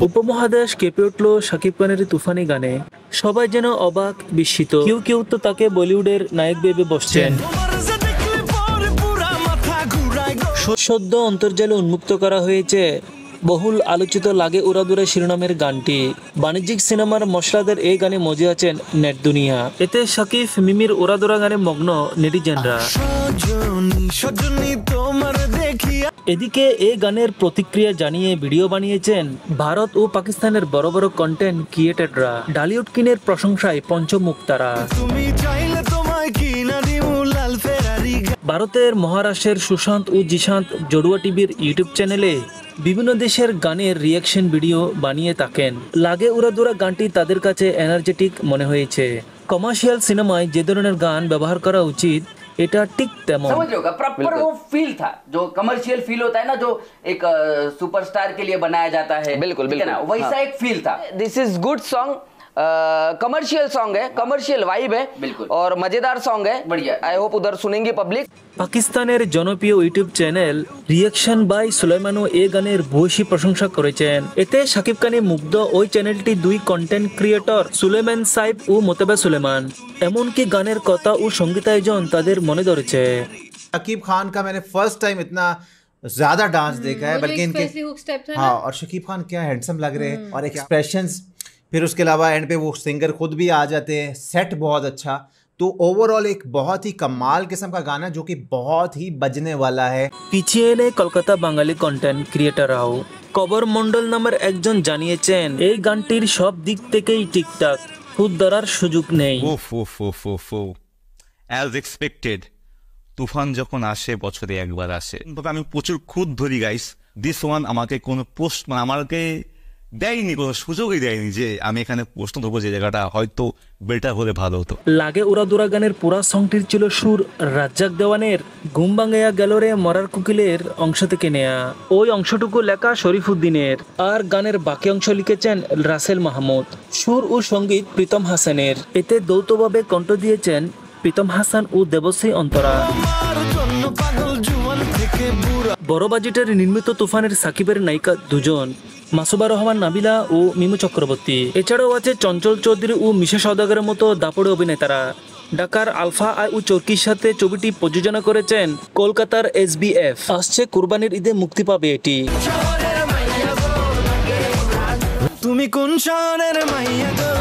উপমহাদেশ কেঁপে উঠল শাকিব খানের তুফানি গানে। সবাই যেন অবাক বিস্মিত, কেউ কেউ তো তাকে বলিউডের নায়ক ভেবে বসছেন। সদ্য অন্তর্জালে উন্মুক্ত করা হয়েছে বহুল আলোচিত লাগে উড়াদুরা শিরোনামের গানটি। বাণিজ্যিক সিনেমার মশলাদের এই গানে মজে আছেন নেট দুনিয়া। এতে শাকিব মিমির উড়াদুরা গানে মগ্ন নেটিজেনরা। এদিকে এই গানের প্রতিক্রিয়া জানিয়ে ভিডিও বানিয়েছেন ভারত ও পাকিস্তানের বড় বড় কন্টেন্ট ক্রিয়েটররা। ডালিউড কিনের প্রশংসায় পঞ্চমুখ তারা। ভারতের মহারাষ্ট্রের সুশান্ত ও জিশান্ত জড়ুয়া টিভির ইউটিউব চ্যানেলে বিভিন্ন দেশের গানের রিয়াকশন ভিডিও বানিয়ে থাকেন। লাগে উড়াদুরা গানটি তাদের কাছে এনার্জেটিক মনে হয়েছে। কমার্শিয়াল সিনেমায় যে ধরনের গান ব্যবহার করা উচিত এটা ঠিক তেমন। समझ रहे होगा, प्रॉपर वो फील था जो कमर्शियल फील होता है ना, जो एक सुपरस्टार के लिए बनाया जाता है। बिल्कुल ठीक है ना, वैसा एक फील था। This is good song, commercial song है, कमर्शियल वाइब है बिल्कुल। और मजेदार सॉन्ग है। बढ़िया। आई होप उधर सुनेंगे पब्लिक। পাকিস্তানের জনপ্রিয় ইউটিউব চ্যানেল রিয়াকশন বাই সুলাইমানও এই গানের ভূয়সী প্রশংসা করেছেন। এতে শাকিব খানে মুগ্ধ ওই চ্যানেলটি দুই কন্টেন্ট ক্রিয়েটর সুলেমান সাইফ ও মোতাবা সুলেমান। এমনকি গানের কথা ও সঙ্গীতায়োজন তাদের মনে ধরেছে। शकीब खान का मैंने फर्स्ट टाइम इतना ज्यादा डांस देखा है, बल्कि इनके हाँ, और शकीब खान क्या हैंडसम लग रहे हैं और एक्सप्रेशंस, फिर उसके अलावा एंड पे वो सिंगर खुद भी आ जाते हैं, सेट बहुत अच्छा। तो ओवरऑल एक बहुत ही कमाल किस्म का गाना जो कि बहुत ही बजने वाला है। পিছিয়ে এলে কলকাতা বাঙালি কন্টেন্ট ক্রিয়েটররাও। কবর মন্ডল নামের একজন জানিয়েছেন এই গানটির সব দিক থেকেই ঠিকঠাক, খুদ ধরার সুযোগ নেই। অ্যাজ এক্সপেক্টেড, তুফান যখন আসে বছরে একবার আসে, তবে আমি প্রচুর খুদ ধরি গাইস। দিস ওয়ান আমাকে কোনো পোস্ট আমাকে দেয়নি, কোনো সুযোগই দেয়নি যে আমি এখানে প্রশ্ন ধরবো যে জায়গাটা হয়তো বেটার হলে ভালো হতো। লাগে উড়াদুরা গানের পুরা সংটির ছিল সুর রাজ্জাক দেওয়ানের ঘুম ভাঙাইয়া গেল রে মরার কুকিলের অংশ থেকে নেয়া। ওই অংশটুকু লেখা শরীফুদ্দিনের, আর গানের বাকি অংশ লিখেছেন রাসেল মাহমুদ। সুর ও সঙ্গীত প্রীতম হাসানের। এতে যৌথভাবে কণ্ঠ দিয়েছেন প্রীতম হাসান ও দেবশ্রী অন্তরা। বড় বাজেটের নির্মিত তুফানের সাকিবের নায়িকা দুজন, মাসুবা রহমান নাবিলা ও মিমু চক্রবর্তী। এছাড়াও আছে চঞ্চল চৌধুরী ও মিশা সওদাগরের মতো দাপড়ে অভিনেতারা। ঢাকার আলফা আই ও চরকির সাথে ছবিটি প্রযোজনা করেছেন কলকাতার SBF। আসছে কুরবানির ঈদে মুক্তি পাবে এটি। তুমি কোন শহরের মাইয়া গো?